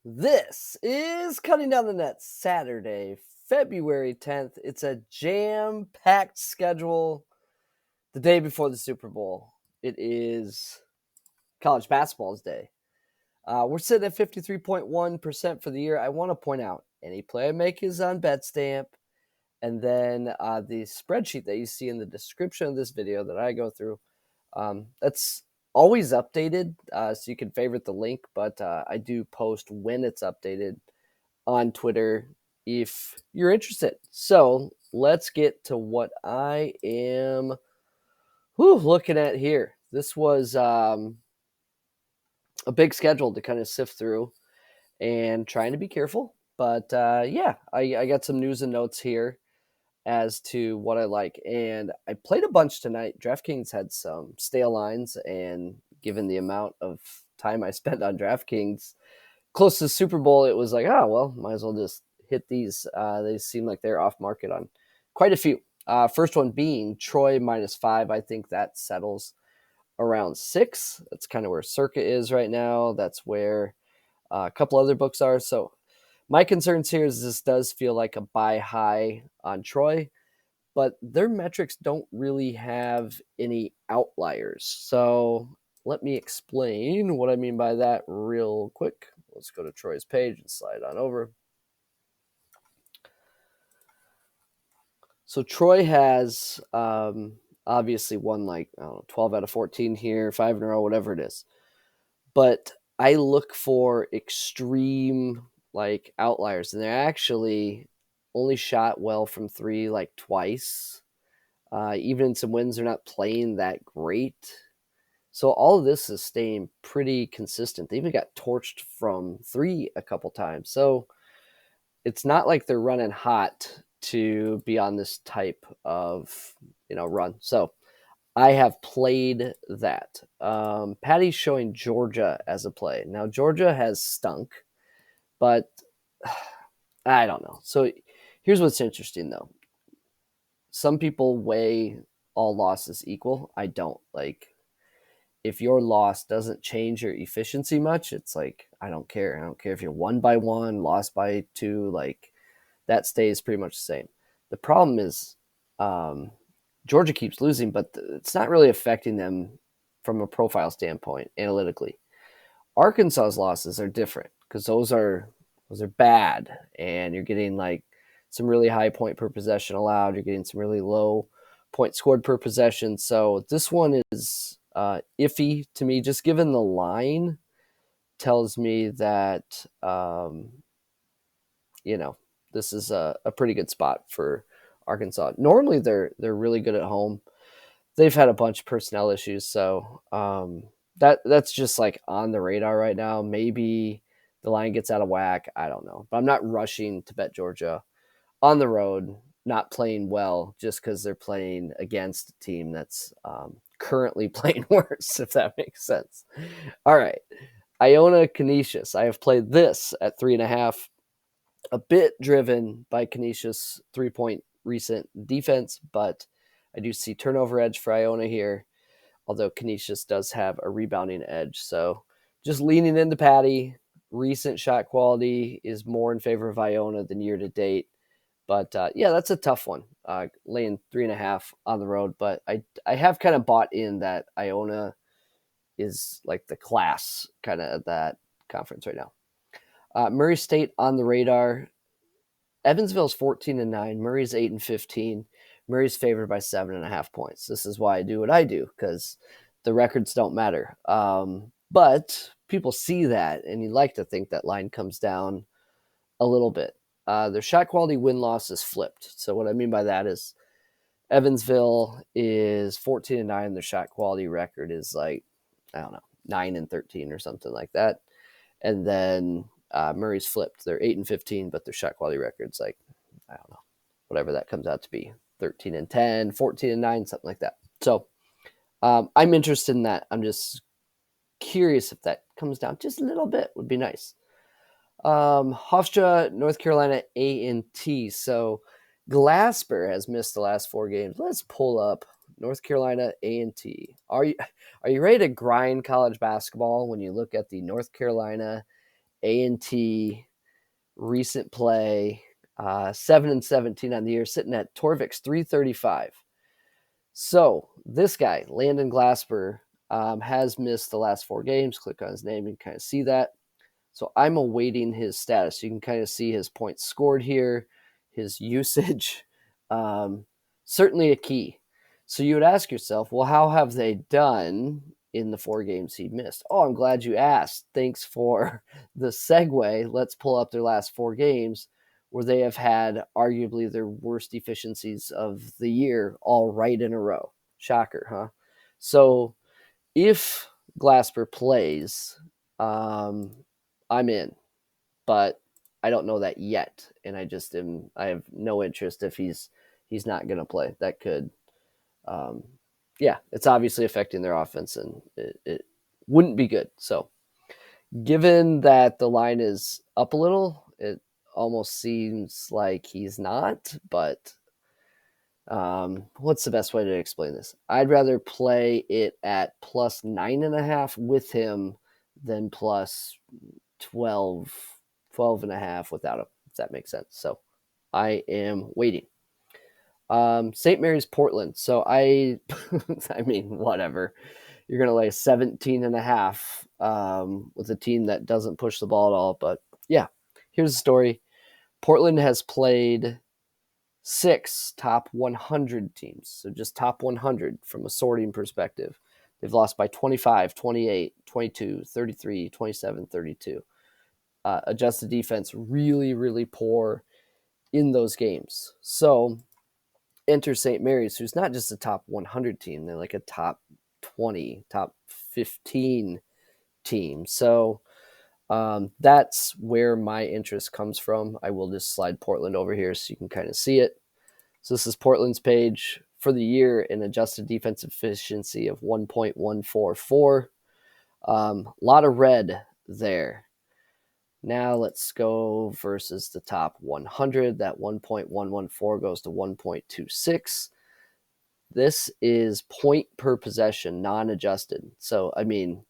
This is Cutting Down the Net, Saturday, February 10th. It's a jam-packed schedule the day before the Super Bowl. It is college basketball's day. We're sitting at 53.1% for the year. I want to point out any play I make is on Betstamp. And then the spreadsheet that you see in the description of this video that I go through, that's always updated, so you can favorite the link, but I do post when it's updated on Twitter if you're interested. So let's get to what I am looking at here. This was a big schedule to kind of sift through and trying to be careful. But I got some news and notes here as to what I like. And I played a bunch tonight. DraftKings had some stale lines, and given the amount of time I spent on DraftKings close to the Super Bowl, it was like, might as well just hit these. They seem like they're off market on quite a few. First one being Troy -5. I think that settles around 6. That's kind of where Circa is right now. That's where a couple other books are. So my concerns here is this does feel like a buy high on Troy, but their metrics don't really have any outliers. So let me explain what I mean by that real quick. Let's go to Troy's page and slide on over. So Troy has obviously won 12 out of 14 here, 5 in a row, whatever it is. But I look for extreme outliers, and they're actually only shot well from 3 twice. Even in some wins, they're not playing that great. So all of this is staying pretty consistent. They even got torched from 3 a couple times. So it's not like they're running hot to be on this type of run. So I have played that. Paddy's showing Georgia as a play. Now, Georgia has stunk, but I don't know. So here's what's interesting, though. Some people weigh all losses equal. I don't. If your loss doesn't change your efficiency much, it's I don't care. I don't care if you're won by 1, lost by 2. That stays pretty much the same. The problem is Georgia keeps losing, but it's not really affecting them from a profile standpoint analytically. Arkansas's losses are different because those are bad, and you're getting some really high point per possession allowed. You're getting some really low points scored per possession. So this one is iffy to me, just given the line tells me that this is a pretty good spot for Arkansas. Normally they're really good at home. They've had a bunch of personnel issues, so that's just on the radar right now. Maybe the line gets out of whack. I don't know, but I'm not rushing to bet Georgia on the road, not playing well just because they're playing against a team that's currently playing worse, if that makes sense. All right. Iona Canisius. I have played this at 3.5. A bit driven by Canisius 3-point recent defense, but I do see turnover edge for Iona here, although Canisius does have a rebounding edge. So just leaning into Paddy. Recent shot quality is more in favor of Iona than year to date. But that's a tough one, laying 3.5 on the road. But I have kind of bought in that Iona is the class kind of at that conference right now. Murray State on the radar. Evansville's 14-9. Murray's 8-15. Murray's favored by 7.5 points. This is why I do what I do, because the records don't matter. But people see that, and you like to think that line comes down a little bit. Their shot quality win-loss is flipped. So what I mean by that is Evansville is 14-9. Their shot quality record is 9-13 or something like that. And then Murray's flipped. They're 8-15, but their shot quality record's whatever that comes out to be, 13-10, 14-9, something like that. So I'm interested in that. I'm just curious if that comes down just a little bit. Would be nice. Hofstra, North Carolina A&T. So Glasper has missed the last 4 games. Let's pull up North Carolina A&T. Are you ready to grind college basketball when you look at the North Carolina A&T, recent play, 7-17 on the year, sitting at Torvik's 335. So this guy, Landon Glasper, has missed the last 4 games. Click on his name and kind of see that. So I'm awaiting his status. You can kind of see his points scored here, his usage. Certainly a key. So you would ask yourself, well, how have they done in the 4 games he missed? Oh, I'm glad you asked. Thanks for the segue. Let's pull up their last 4 games where they have had arguably their worst efficiencies of the year all right in a row. Shocker, huh? So if Glasper plays, I'm in, but I don't know that yet, and I have no interest if he's not going to play. That could, it's obviously affecting their offense, and it wouldn't be good. So, given that the line is up a little, it almost seems like he's not. But what's the best way to explain this? I'd rather play it at plus 9.5 with him than plus 12 and a half without him, if that makes sense. So I am waiting. St. Mary's Portland. So I mean, whatever. You're going to lay 17 and a half with a team that doesn't push the ball at all. But yeah, here's the story. Portland has played 6 top 100 teams. So just top 100 from a sorting perspective. They've lost by 25, 28, 22, 33, 27, 32. Adjusted defense really, really poor in those games. So enter St. Mary's, who's not just a top 100 team, they're like a top 20, top 15 team. So that's where my interest comes from. I will just slide Portland over here so you can kind of see it. So this is Portland's page for the year, an adjusted defensive efficiency of 1.144. A lot of red there. Now let's go versus the top 100. That 1.114 goes to 1.26. This is point per possession, non-adjusted. So, I mean,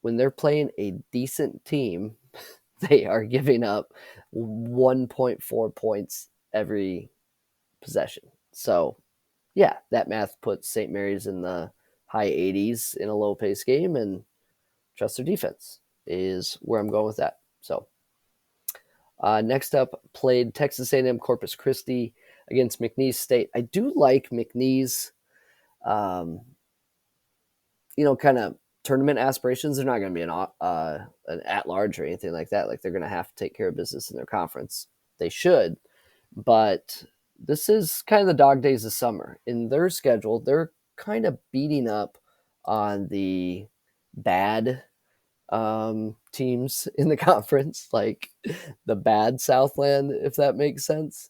when they're playing a decent team, they are giving up 1.4 points every possession. So, yeah, that math puts St. Mary's in the high 80s in a low-pace game, and trust their defense is where I'm going with that. So, next up, played Texas A&M Corpus Christi against McNeese State. I do like McNeese, kind of tournament aspirations. They're not going to be an at-large or anything like that. Like, they're going to have to take care of business in their conference. They should, but this is kind of the dog days of summer. In their schedule, they're kind of beating up on the bad teams in the conference, like the bad Southland, if that makes sense.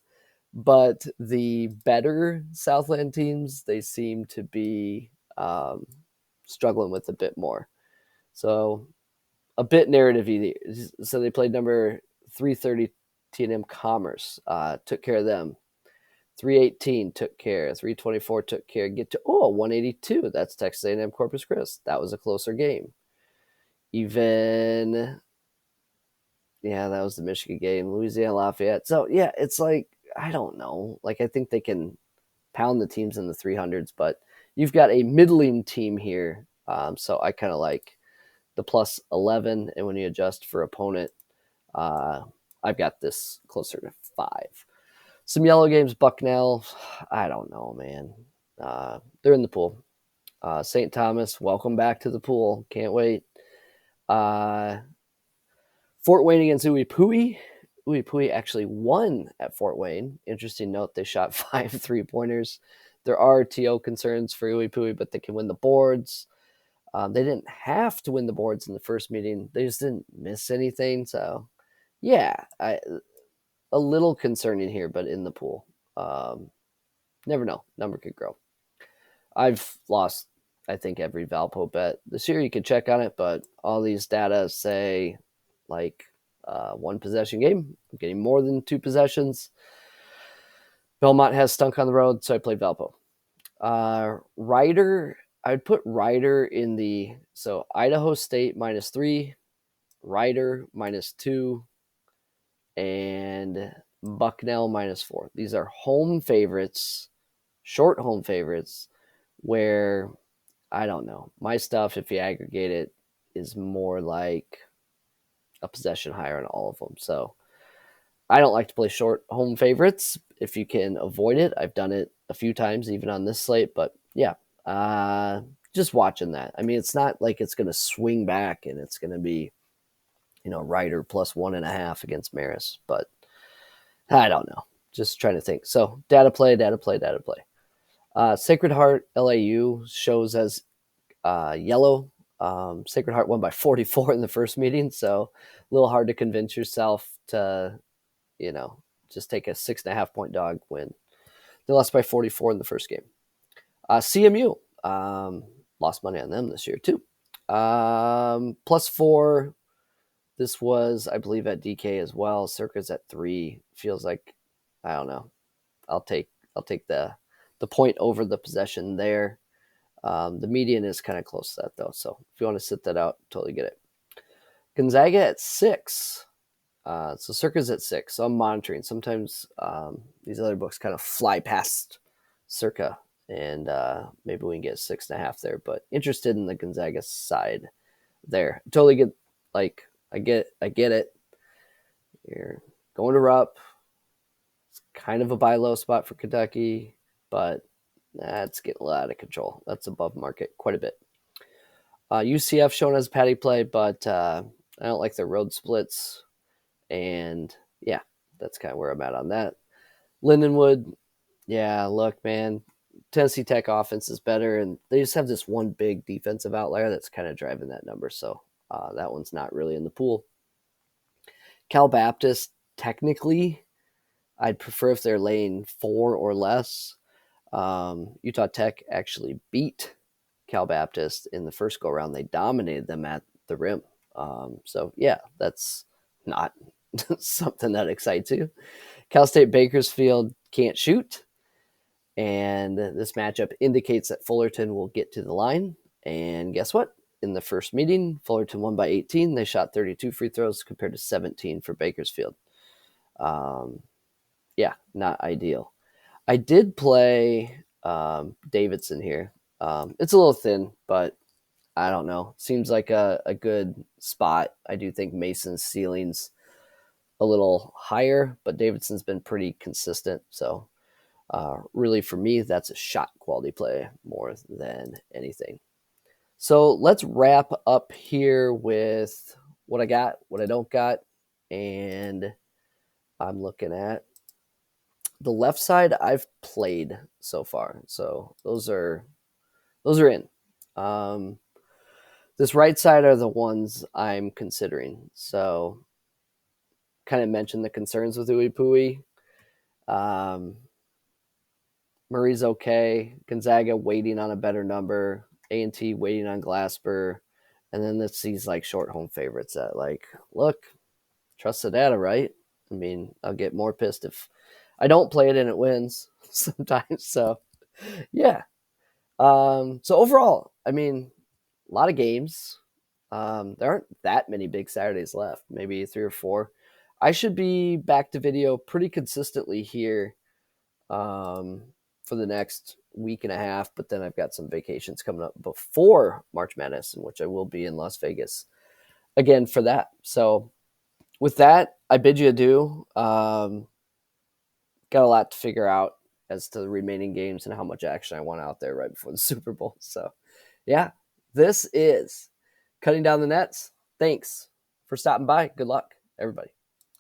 But the better Southland teams, they seem to be struggling with a bit more. So a bit narrative-y. So they played number 330 T&M Commerce, took care of them. 318 took care. 324 took care. Get to 182. That's Texas A&M Corpus Christi. That was a closer game. Even, yeah, that was the Michigan game. Louisiana Lafayette. So yeah, it's like, I don't know. Like, I think they can pound the teams in the 300s, but you've got a middling team here. So I kind of like the plus 11, and when you adjust for opponent, I've got this closer to 5. Some yellow games, Bucknell. I don't know, man. They're in the pool. St. Thomas, welcome back to the pool. Can't wait. Fort Wayne against Uwe Pui actually won at Fort Wayne. Interesting note, they shot 5 3-pointers. There are TO concerns for Uwe Pui, but they can win the boards. They didn't have to win the boards in the first meeting. They just didn't miss anything. So, yeah, a little concerning here, but in the pool. Never know. Number could grow. I've lost, I think, every Valpo bet this year. You can check on it, but all these data say like 1 possession game. I'm getting more than 2 possessions. Belmont has stunk on the road, so I played Valpo. Ryder, I would put Ryder in so Idaho State -3, Ryder -2, and Bucknell -4. These are home favorites, short home favorites, where I don't know. My stuff, if you aggregate it, is more like a possession higher on all of them. So I don't like to play short home favorites if you can avoid it. I've done it a few times, even on this slate. But yeah, just watching that. I mean, it's not like it's going to swing back and it's going to be, Ryder +1.5 against Maris. But I don't know. Just trying to think. So data play. Sacred Heart LAU shows as yellow. Sacred Heart won by 44 in the first meeting, so a little hard to convince yourself to, just take a 6.5-point dog win. They lost by 44 in the first game. CMU lost money on them this year too. +4. This was, I believe, at DK as well. Circa's at 3. Feels like, I don't know. I'll take the point over the possession there. The median is kind of close to that, though. So if you want to sit that out, totally get it. Gonzaga at 6. So Circa's at 6. So I'm monitoring. Sometimes these other books kind of fly past Circa, and maybe we can get 6.5 there. But interested in the Gonzaga side there. Totally get, I get it. You're going to Rupp. It's kind of a buy low spot for Kentucky, but that's getting a lot out of control. That's above market quite a bit. UCF shown as Paddy play, but I don't like their road splits. And yeah, that's kind of where I'm at on that. Lindenwood, yeah, look, man, Tennessee Tech offense is better, and they just have this one big defensive outlier that's kind of driving that number. So that one's not really in the pool. Cal Baptist, technically, I'd prefer if they're laying 4 or less. Utah Tech actually beat Cal Baptist in the first go-around. They dominated them at the rim. So, yeah, that's not something that excites you. Cal State Bakersfield can't shoot, and this matchup indicates that Fullerton will get to the line. And guess what? In the first meeting, Fullerton won by 18. They shot 32 free throws compared to 17 for Bakersfield. Yeah, not ideal. I did play Davidson here. It's a little thin, but I don't know. Seems like a good spot. I do think Mason's ceiling's a little higher, but Davidson's been pretty consistent. So really for me, that's a shot quality play more than anything. So let's wrap up here with what I got, what I don't got, and I'm looking at the left side I've played so far. So those are in. This right side are the ones I'm considering. So kind of mentioned the concerns with Uwe Pui. Murray's okay. Gonzaga waiting on a better number. A&T waiting on Glasper. And then it's these short home favorites that look, trust the data, right? I mean, I'll get more pissed if I don't play it and it wins sometimes. So yeah. So overall, I mean, a lot of games. There aren't that many big Saturdays left, maybe 3 or 4. I should be back to video pretty consistently here for the next week and a half, but then I've got some vacations coming up before March Madness, in which I will be in Las Vegas again for that. So with that, I bid you adieu. Got a lot to figure out as to the remaining games and how much action I want out there right before the Super Bowl. So yeah, this is Cutting Down the Nets. Thanks for stopping by. Good luck, everybody.